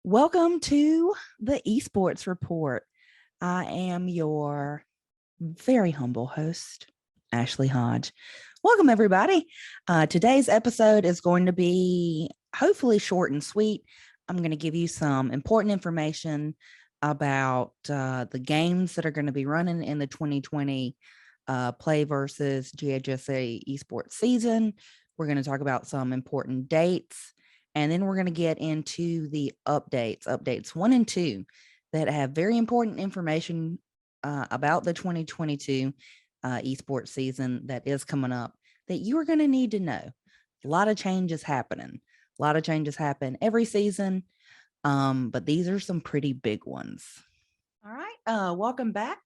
Welcome to the Esports Report. I am your very humble host, Ashley Hodge. Welcome, everybody. Today's episode is going to be hopefully short and sweet. I'm going to give you some important information about the games that are going to be running in the 2020 PlayVS GHSA Esports season. We're going to talk about some important dates. And then we're going to get into the updates 1 and 2 that have very important information about the 2022 esports season that is coming up that you are going to need to know. A lot of changes happening. A lot of changes happen every season, but these are some pretty big ones. All right, welcome back.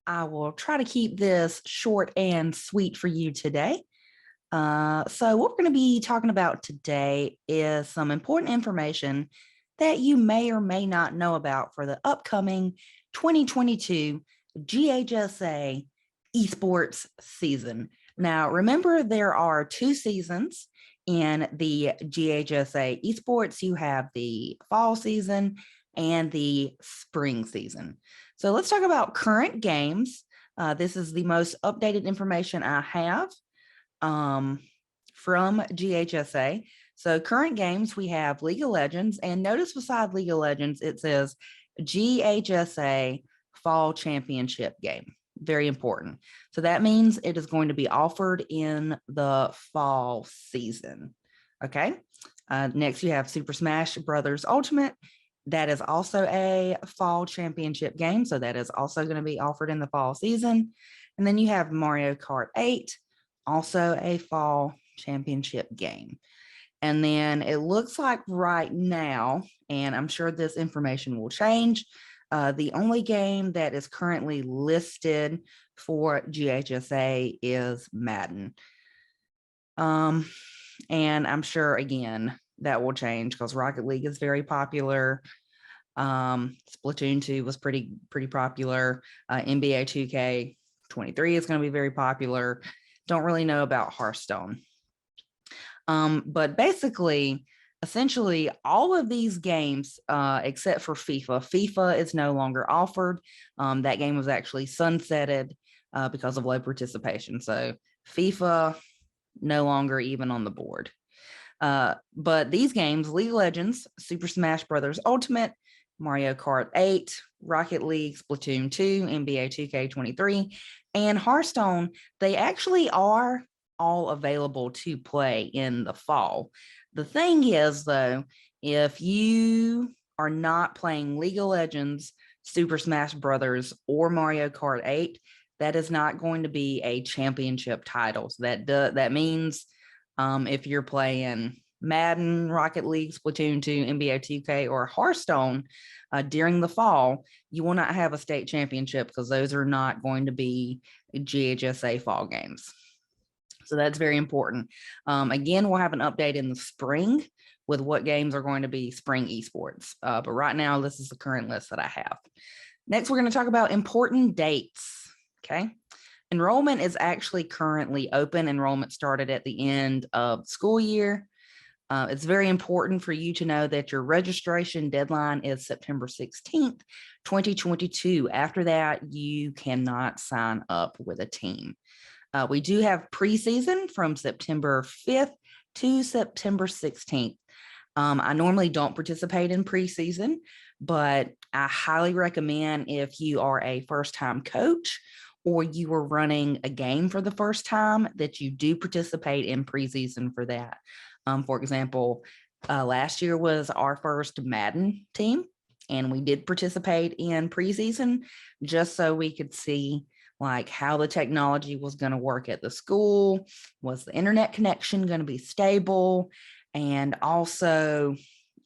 I will try to keep this short and sweet for you today. So what we're going to be talking about today is some important information that you may or may not know about for the upcoming 2022 GHSA Esports season. Now, remember, there are 2 seasons in the GHSA Esports. You have the fall season and the spring season. So let's talk about current games. This is the most updated information I have from GHSA. So current games, we have League of Legends, and notice beside League of Legends, it says GHSA Fall Championship game. Very important. So that means it is going to be offered in the fall season. Okay. Next, you have Super Smash Brothers Ultimate. That is also a fall championship game. So that is also going to be offered in the fall season. And then you have Mario Kart 8. Also a fall championship game. And then it looks like right now, and I'm sure this information will change, the only game that is currently listed for GHSA is Madden. And I'm sure, again, that will change because Rocket League is very popular. Splatoon 2 was pretty popular. NBA 2K23 is going to be very popular. Don't really know about Hearthstone. But basically, essentially, all of these games, except for FIFA is no longer offered. That game was actually sunsetted because of low participation. So FIFA no longer even on the board. But these games, League of Legends, Super Smash Brothers Ultimate, Mario Kart 8, Rocket League, Splatoon 2, NBA 2K23, and Hearthstone, they actually are all available to play in the fall. The thing is, though, if you are not playing League of Legends, Super Smash Brothers, or Mario Kart 8, that is not going to be a championship title. So that means if you're playing Madden, Rocket League, Splatoon 2, NBA 2K, or Hearthstone during the fall, you will not have a state championship because those are not going to be GHSA fall games. So that's very important. Again, we'll have an update in the spring with what games are going to be spring esports. But right now, this is the current list that I have. Next, we're going to talk about important dates. Okay. Enrollment is actually currently open. Enrollment started at the end of school year. It's very important for you to know that your registration deadline is September 16th, 2022. After that, you cannot sign up with a team. We do have preseason from September 5th to September 16th. I normally don't participate in preseason, but I highly recommend if you are a first-time coach or you are running a game for the first time that you do participate in preseason for that. For example, last year was our first Madden team, and we did participate in preseason just so we could see like how the technology was going to work at the school. Was the internet connection going to be stable? And also,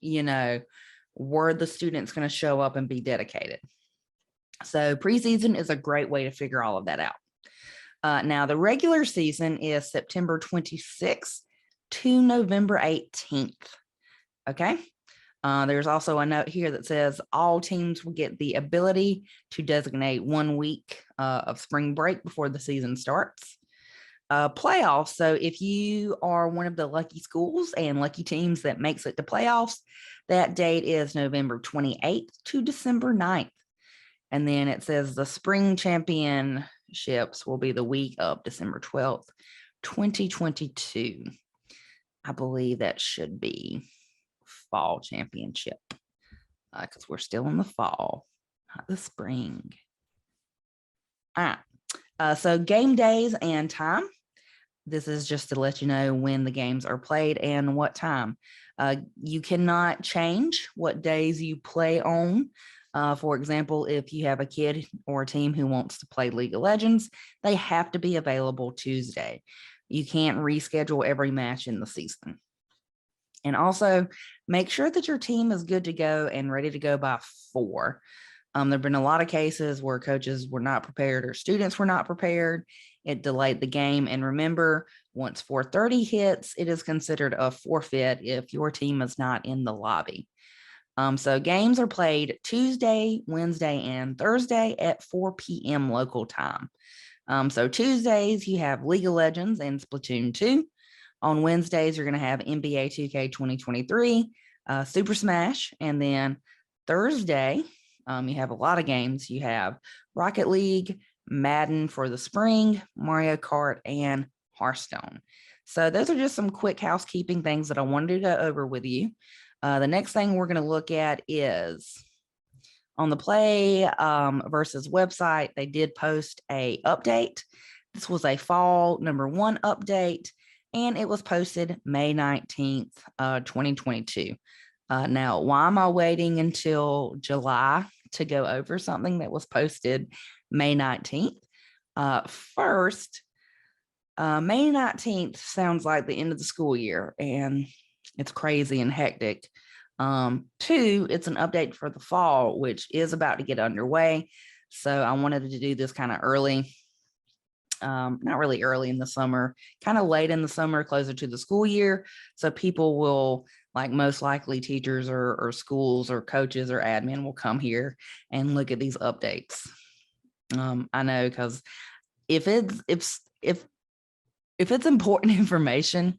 were the students going to show up and be dedicated? So preseason is a great way to figure all of that out. Now, the regular season is September 26th to November 18th. Okay. There's also a note here that says all teams will get the ability to designate 1 week of spring break before the season starts. Playoffs. So if you are one of the lucky schools and lucky teams that makes it to playoffs, that date is November 28th to December 9th. And then it says the spring championships will be the week of December 12th, 2022. I believe that should be fall championship because we're still in the fall, not the spring. All right. So game days and time. This is just to let you know when the games are played and what time. You cannot change what days you play on. For example, if you have a kid or a team who wants to play League of Legends, they have to be available Tuesday. You can't reschedule every match in the season. And also make sure that your team is good to go and ready to go by 4. There have been a lot of cases where coaches were not prepared or students were not prepared. It delayed the game. And remember, once 4:30 hits, it is considered a forfeit if your team is not in the lobby. So games are played Tuesday, Wednesday, and Thursday at 4 p.m. local time. So Tuesdays, you have League of Legends and Splatoon 2. On Wednesdays, you're going to have NBA 2K 2023, Super Smash, and then Thursday, you have a lot of games. You have Rocket League, Madden for the spring, Mario Kart, and Hearthstone. So those are just some quick housekeeping things that I wanted to go over with you. The next thing we're going to look at is on the Play versus website. They did post a update. This was a fall #1 update, and it was posted May 19th, 2022. Now, why am I waiting until July to go over something that was posted May 19th? First, May 19th sounds like the end of the school year, and it's crazy and hectic. 2, it's an update for the fall, which is about to get underway. So I wanted to do this kind of early, not really early in the summer, kind of late in the summer, closer to the school year. So people will, like most likely teachers or schools or coaches or admin will come here and look at these updates. I know, because if it's important information,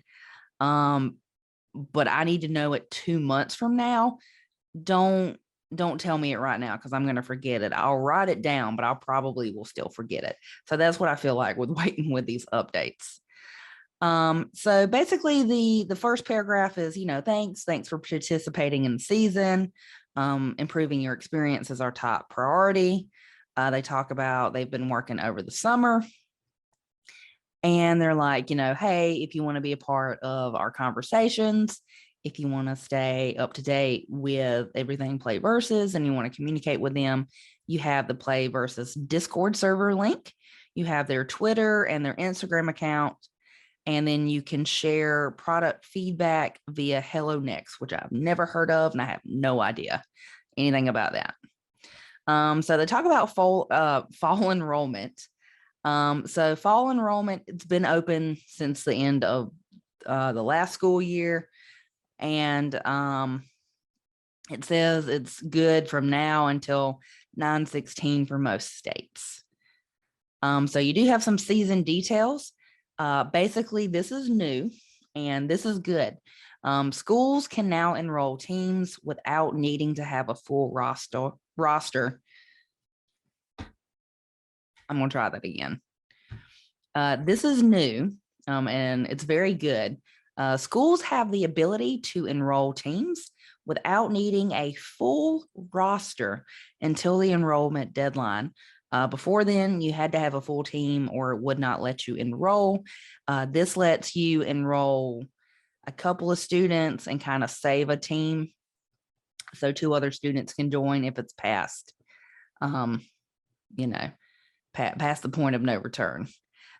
but I need to know it 2 months from now, don't tell me it right now, because I'm going to forget it. I'll write it down, but I'll probably will still forget it. So that's what I feel like with waiting with these updates. So basically the first paragraph is, thanks for participating in the season. Improving your experience is our top priority. They talk about they've been working over the summer. And they're like, hey, if you want to be a part of our conversations, if you want to stay up to date with everything PlayVS and you want to communicate with them, you have the PlayVS Discord server link. You have their Twitter and their Instagram account. And then you can share product feedback via Hello Next, which I've never heard of, and I have no idea anything about that. So they talk about fall enrollment. So fall enrollment, it's been open since the end of the last school year. And it says it's good from now until 9/16 for most states. So you do have some season details. Basically, this is new and this is good. Schools can now enroll teams without needing to have a full roster. I'm going to try that again. This is new, and it's very good. Schools have the ability to enroll teams without needing a full roster until the enrollment deadline. Before then, you had to have a full team or it would not let you enroll. This lets you enroll a couple of students and kind of save a team so 2 other students can join if it's past, past the point of no return.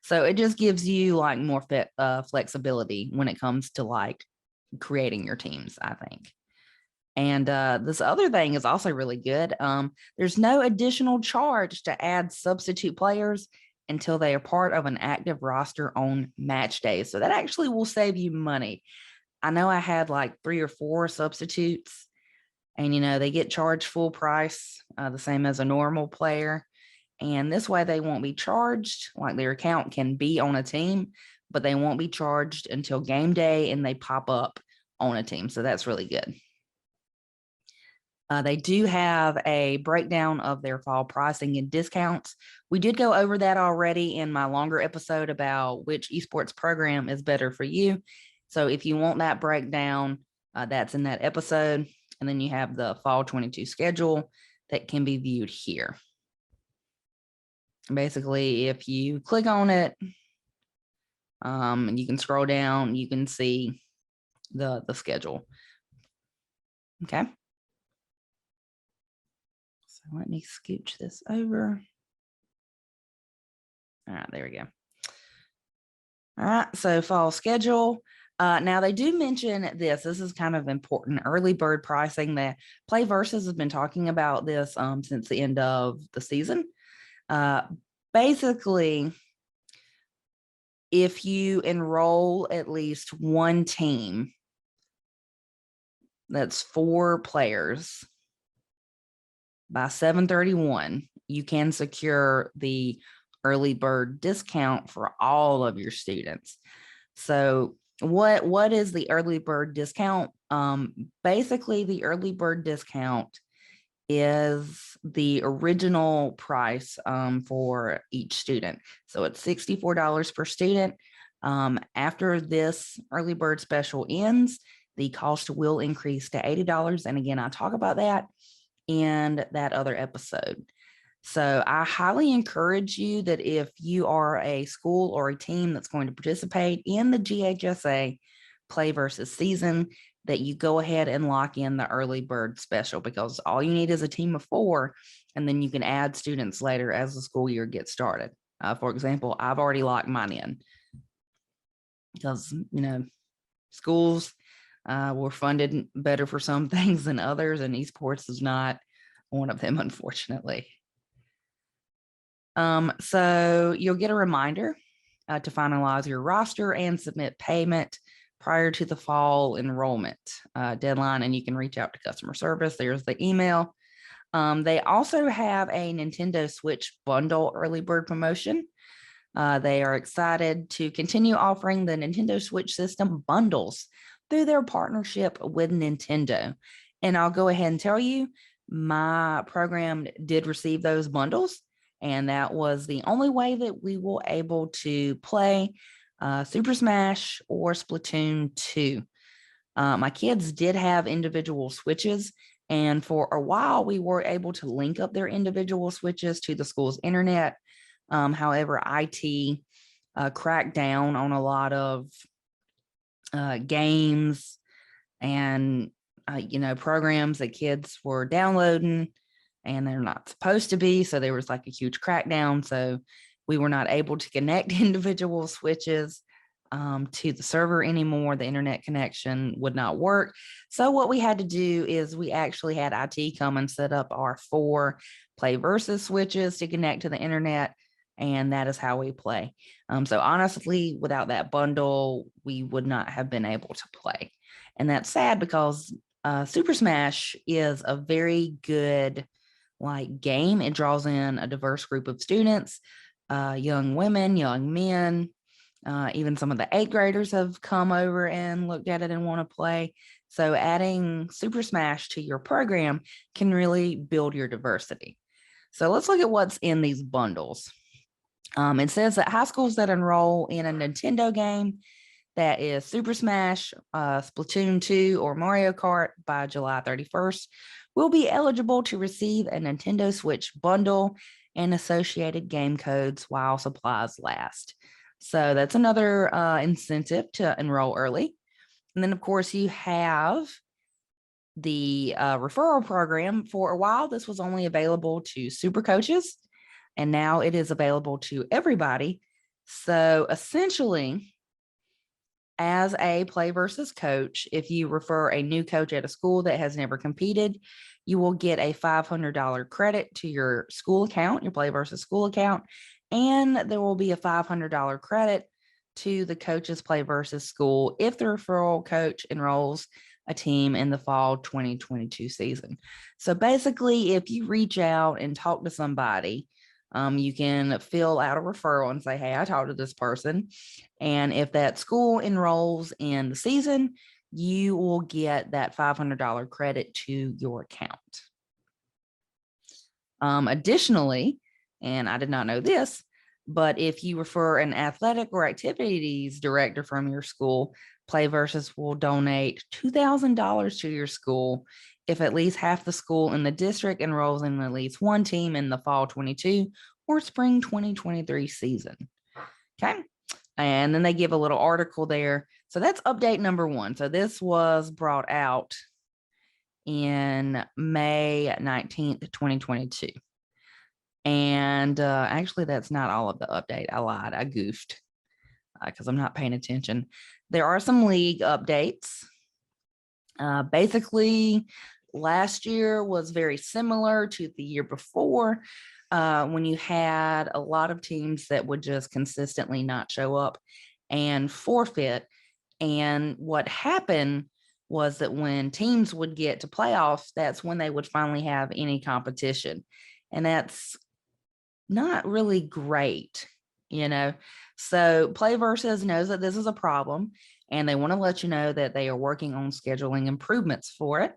So it just gives you like more flexibility when it comes to like creating your teams, I think. And this other thing is also really good. There's no additional charge to add substitute players until they are part of an active roster on match days. So that actually will save you money. I know I had like 3 or 4 substitutes, and they get charged full price, the same as a normal player. And this way they won't be charged, like their account can be on a team, but they won't be charged until game day and they pop up on a team. So that's really good. They do have a breakdown of their fall pricing and discounts. We did go over that already in my longer episode about which esports program is better for you. So if you want that breakdown, that's in that episode. And then you have the fall 22 schedule that can be viewed here. Basically, if you click on it, and you can scroll down, you can see the schedule. Okay. So let me scooch this over. All right, there we go. All right, so fall schedule. Now they do mention this. This is kind of important. Early bird pricing. That PlayVS has been talking about this since the end of the season. Basically, if you enroll at least one team, that's 4 players, by 7/31, you can secure the early bird discount for all of your students. So what is the early bird discount? Basically, the early bird discount is the original price for each student. So it's $64 per student. After this early bird special ends, the cost will increase to $80. And again, I talk about that in that other episode. So I highly encourage you that if you are a school or a team that's going to participate in the GHSA PlayVS season, that you go ahead and lock in the early bird special, because all you need is a team of 4, and then you can add students later as the school year gets started. For example, I've already locked mine in because, schools were funded better for some things than others, and esports is not one of them, unfortunately. So you'll get a reminder to finalize your roster and submit payment prior to the fall enrollment deadline, and you can reach out to customer service. There's the email. They also have a Nintendo Switch bundle early bird promotion. They are excited to continue offering the Nintendo Switch system bundles through their partnership with Nintendo. And I'll go ahead and tell you, my program did receive those bundles, and that was the only way that we were able to play Super Smash or Splatoon 2. My kids did have individual switches, and for a while we were able to link up their individual switches to the school's internet. However, IT cracked down on a lot of games and programs that kids were downloading, and they're not supposed to be. So there was like a huge crackdown. So we were not able to connect individual switches to the server anymore. The internet connection would not work. So what we had to do is we actually had IT come and set up our 4 PlayVS switches to connect to the internet. And that is how we play. So honestly, without that bundle, we would not have been able to play. And that's sad because Super Smash is a very good game. It draws in a diverse group of students, young women, young men, even some of the 8th graders have come over and looked at it and want to play. So adding Super Smash to your program can really build your diversity. So let's look at what's in these bundles. It says that high schools that enroll in a Nintendo game that is Super Smash, Splatoon 2, or Mario Kart by July 31st will be eligible to receive a Nintendo Switch bundle and associated game codes while supplies last. So that's another incentive to enroll early. And then, of course, you have the referral program. For a while, this was only available to super coaches, and now it is available to everybody. So essentially, as a PlayVS coach, if you refer a new coach at a school that has never competed, you will get a $500 credit to your school account, your PlayVS school account, and there will be a $500 credit to the coach's PlayVS school if the referral coach enrolls a team in the fall 2022 season. So basically, if you reach out and talk to somebody You can fill out a referral and say, hey, I talked to this person. And if that school enrolls in the season, you will get that $500 credit to your account. Additionally, and I did not know this, but if you refer an athletic or activities director from your school, PlayVS will donate $2,000 to your school if at least half the school in the district enrolls in at least one team in the fall 22 or spring 2023 season. Okay. And then they give a little article there. So that's update number 1. So this was brought out in May 19th, 2022. And actually, that's not all of the update. I lied. I goofed because I'm not paying attention. There are some league updates. Basically, last year was very similar to the year before when you had a lot of teams that would just consistently not show up and forfeit. And what happened was that when teams would get to playoffs, that's when they would finally have any competition. And that's not really great, you know. So PlayVS knows that this is a problem, and they want to let you know that they are working on scheduling improvements for it.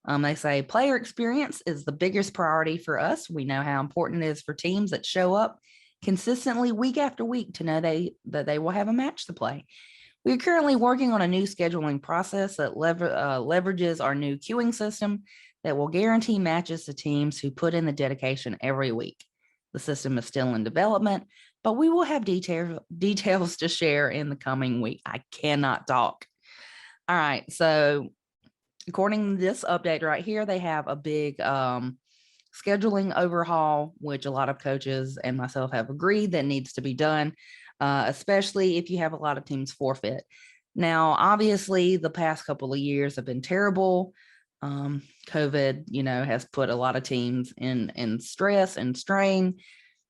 They say player experience is the biggest priority for us. We know how important it is for teams that show up consistently week after week to know that they will have a match to play. We are currently working on a new scheduling process that leverages our new queuing system that will guarantee matches to teams who put in the dedication every week. The system is still in development, but we will have details to share in the coming week. I cannot talk. All right. So according to this update right here, they have a big scheduling overhaul, which a lot of coaches and myself have agreed that needs to be done, especially if you have a lot of teams forfeit. Now, obviously, the past couple of years have been terrible. COVID, has put a lot of teams in stress and strain.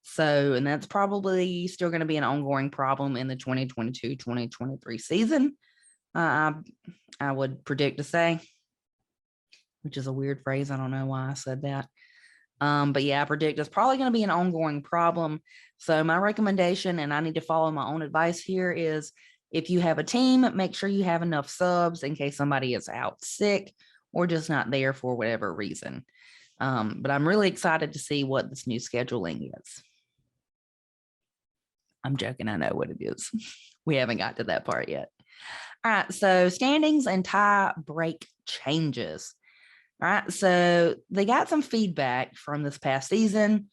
So, and that's probably still going to be an ongoing problem in the 2022-2023 season. I would predict to say, which is a weird phrase. I don't know why I said that. But yeah, I predict it's probably going to be an ongoing problem. So my recommendation, and I need to follow my own advice here, is if you have a team, make sure you have enough subs in case somebody is out sick or just not there for whatever reason. But I'm really excited to see what this new scheduling is. I'm joking. I know what it is. We haven't got to that part yet. All right. So standings and tie break changes. All right. So they got some feedback from this past season,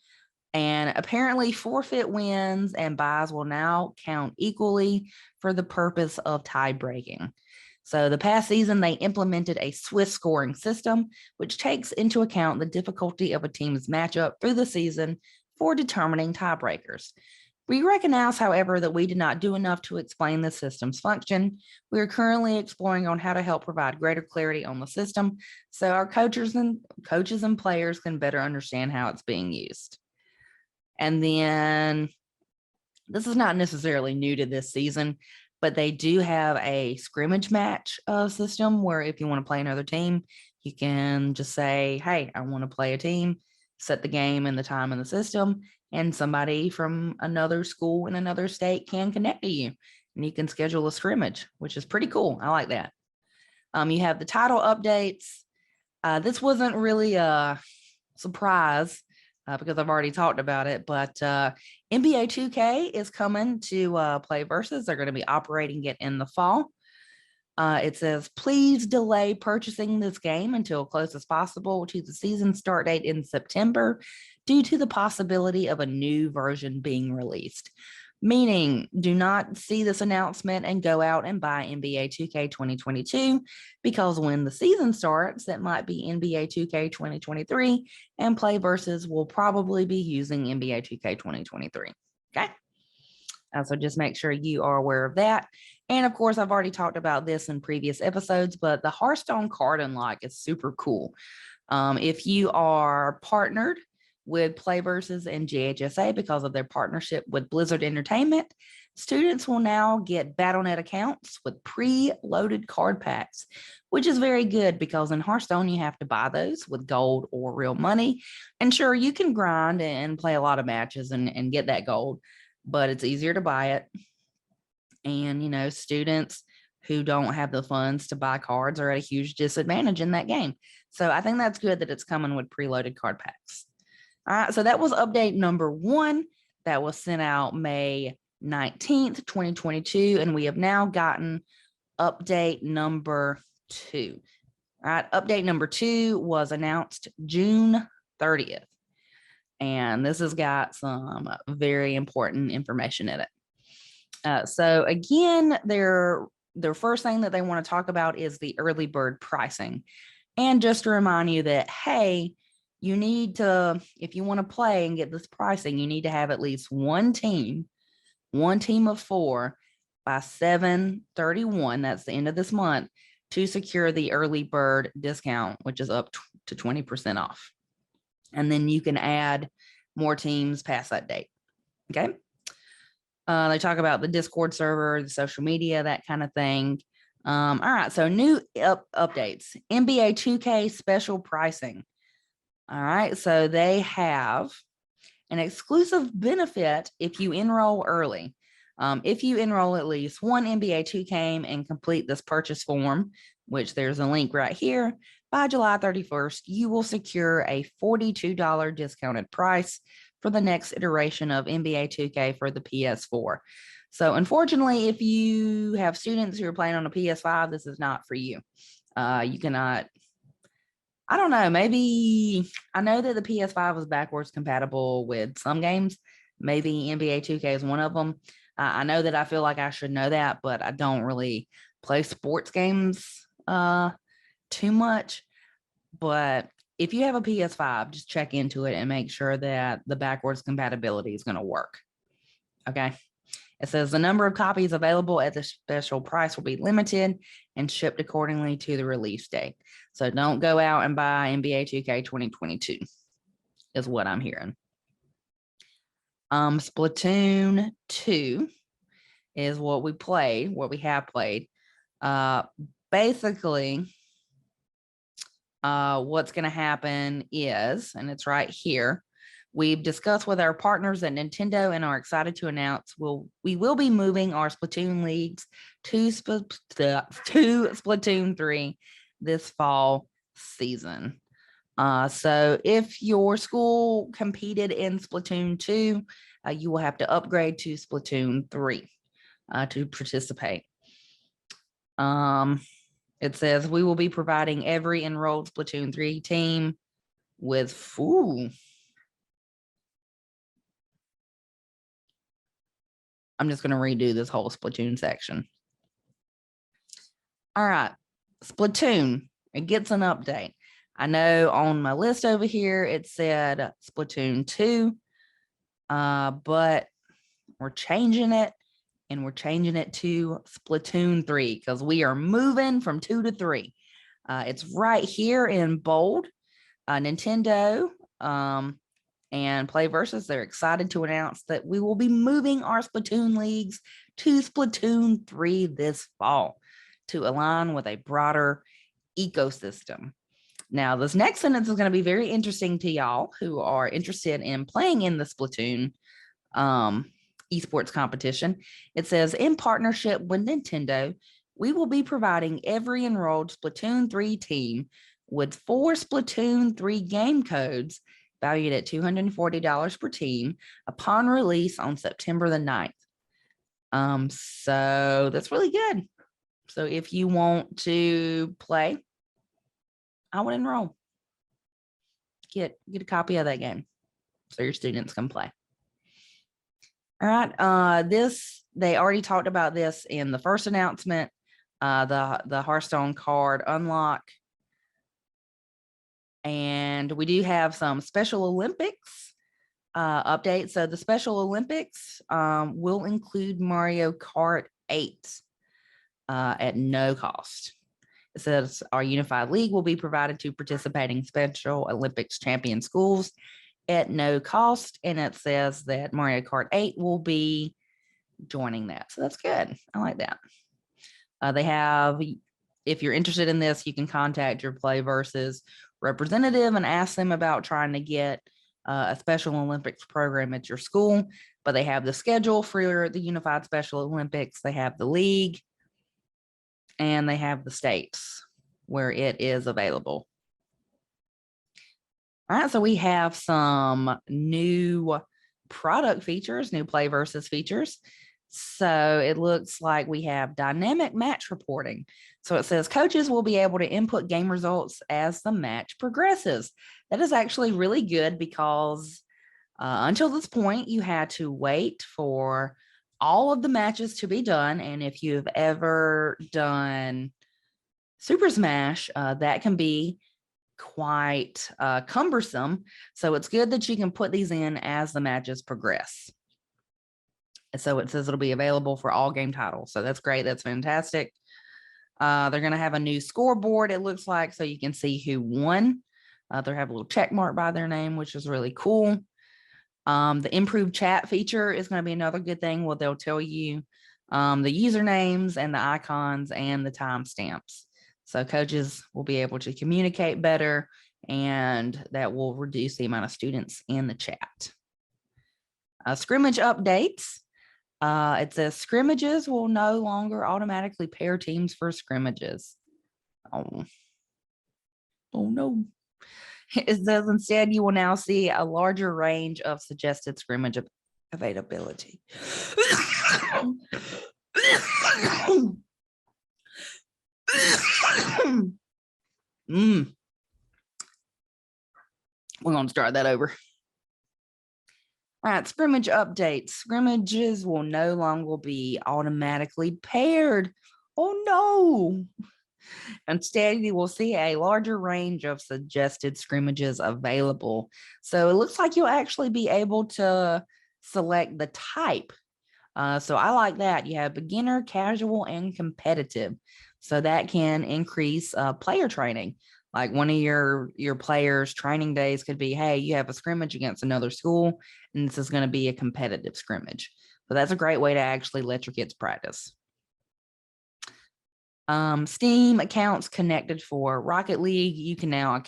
and apparently forfeit wins and buys will now count equally for the purpose of tie breaking. So the past season, they implemented a Swiss scoring system, which takes into account the difficulty of a team's matchup through the season for determining tiebreakers. We recognize, however, that we did not do enough to explain the system's function. We are currently exploring on how to help provide greater clarity on the system so our coaches and players can better understand how it's being used. And then this is not necessarily new to this season, but they do have a scrimmage match system where if you want to play another team, you can just say, hey, I want to play a team, set the game and the time in the system, and somebody from another school in another state can connect to you, and you can schedule a scrimmage, which is pretty cool. I like that. You have the title updates. This wasn't really a surprise because I've already talked about it, but NBA 2K is coming to PlayVS. They're going to be operating it in the fall. It says, please delay purchasing this game until close as possible to the season start date in September due to the possibility of a new version being released. Meaning, do not see this announcement and go out and buy NBA 2K 2022, because when the season starts, it might be NBA 2K 2023, and PlayVS will probably be using NBA 2K 2023. Okay? So just make sure you are aware of that. And of course, I've already talked about this in previous episodes, but the Hearthstone card unlock is super cool. If you are partnered with PlayVS and GHSA because of their partnership with Blizzard Entertainment, students will now get Battle.net accounts with pre-loaded card packs, which is very good because in Hearthstone, you have to buy those with gold or real money. And sure, you can grind and play a lot of matches and get that gold, but it's easier to buy it. And, you know, students who don't have the funds to buy cards are at a huge disadvantage in that game. So I think that's good that it's coming with preloaded card packs. All right, so that was update number 1 that was sent out May 19th, 2022, and we have now gotten update number 2. All right, update number 2 was announced June 30th, and this has got some very important information in it. So again, their first thing that they want to talk about is the early bird pricing. And just to remind you that, hey, you need to, if you want to play and get this pricing, you need to have at least one team of 4 by 7/31, that's the end of this month, to secure the early bird discount, which is up to 20% off. And then you can add more teams past that date. Okay. They talk about the Discord server, the social media, that kind of thing. All right, so new updates. NBA 2K special pricing. All right, so they have an exclusive benefit if you enroll early. If you enroll at least one NBA 2K and complete this purchase form, which there's a link right here, by July 31st, you will secure a $42 discounted price for the next iteration of NBA 2K for the PS4. So unfortunately, if you have students who are playing on a PS5, this is not for you. You cannot, I don't know, maybe, I know that the PS5 was backwards compatible with some games. Maybe NBA 2K is one of them. I know that I feel like I should know that, but I don't really play sports games too much. But if you have a PS5, just check into it and make sure that the backwards compatibility is going to work. Okay. It says the number of copies available at the special price will be limited and shipped accordingly to the release date. So don't go out and buy NBA 2K 2022 is what I'm hearing. Splatoon 2 is what we have played. Basically, what's going to happen is, and it's right here, we've discussed with our partners at Nintendo and are excited to announce we will be moving our Splatoon leagues to Splatoon 3 this fall season. So if your school competed in Splatoon 2, you will have to upgrade to Splatoon 3 to participate. It says we will be providing every enrolled Splatoon 3 team with I'm just going to redo this whole Splatoon section. All right, Splatoon, it gets an update. I know on my list over here, it said Splatoon 2, but we're changing it, and we're changing it to Splatoon 3 because we are moving from 2 to 3. It's right here in bold. Nintendo and PlayVS, they're excited to announce that we will be moving our Splatoon leagues to Splatoon 3 this fall to align with a broader ecosystem. Now, this next sentence is going to be very interesting to y'all who are interested in playing in the Splatoon esports competition. It says, in partnership with Nintendo, we will be providing every enrolled Splatoon 3 team with 4 Splatoon 3 game codes valued at $240 per team upon release on September the 9th. So that's really good. So if you want to play, I would enroll. Get a copy of that game so your students can play. All right. They already talked about this in the first announcement, the Hearthstone card unlock. And we do have some Special Olympics updates. So the Special Olympics will include Mario Kart 8 at no cost. It says our unified league will be provided to participating Special Olympics champion schools at no cost. And it says that Mario Kart 8 will be joining that. So that's good. I like that. They have, if you're interested in this, you can contact your PlayVS representative and ask them about trying to get a Special Olympics program at your school. But they have the schedule for the Unified Special Olympics. They have the league, and they have the states where it is available. All right, so we have some new product features, new PlayVS features. So it looks like we have dynamic match reporting. So it says coaches will be able to input game results as the match progresses. That is actually really good because until this point, you had to wait for all of the matches to be done. And if you've ever done Super Smash, that can be quite cumbersome. So it's good that you can put these in as the matches progress. So it says it'll be available for all game titles. So that's great. That's fantastic. They're going to have a new scoreboard, it looks like, so you can see who won. They have a little check mark by their name, which is really cool. The improved chat feature is going to be another good thing. Well, they'll tell you the usernames and the icons and the timestamps. So coaches will be able to communicate better, and that will reduce the amount of students in the chat. Scrimmage updates. It says scrimmages will no longer automatically pair teams for scrimmages. Oh no. It says instead you will now see a larger range of suggested scrimmage availability. We're going to start that over. All right, scrimmage updates. Scrimmages will no longer be automatically paired. Oh no. Instead, you will see a larger range of suggested scrimmages available. So it looks like you'll actually be able to select the type. So I like that. You have beginner, casual, and competitive. So that can increase player training. Like one of your players' training days could be, hey, you have a scrimmage against another school, and this is going to be a competitive scrimmage. So that's a great way to actually let your kids practice. Steam accounts connected for Rocket League. You can now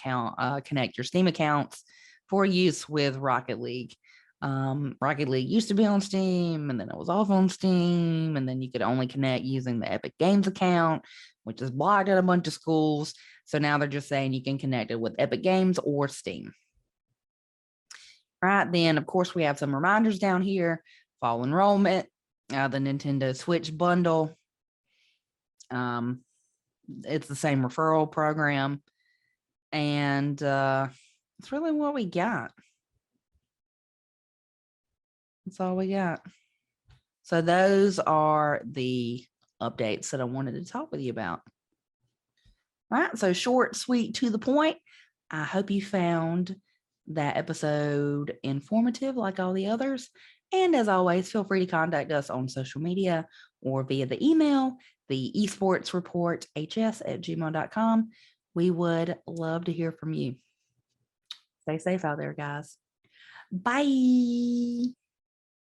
connect your Steam accounts for use with Rocket League. Rocket League used to be on Steam, and then it was off on Steam, and then you could only connect using the Epic Games account, which is blocked at a bunch of schools. So now they're just saying you can connect it with Epic Games or Steam. All right, then of course we have some reminders down here. Fall enrollment, the Nintendo Switch bundle. It's the same referral program, and it's really what we got. That's all we got. So those are the updates that I wanted to talk with you about. All right, so short, sweet, to the point. I hope you found that episode informative like all the others. And as always, feel free to contact us on social media or via the email, the esportsreporths@gmail.com. We would love to hear from you. Stay safe out there, guys. Bye.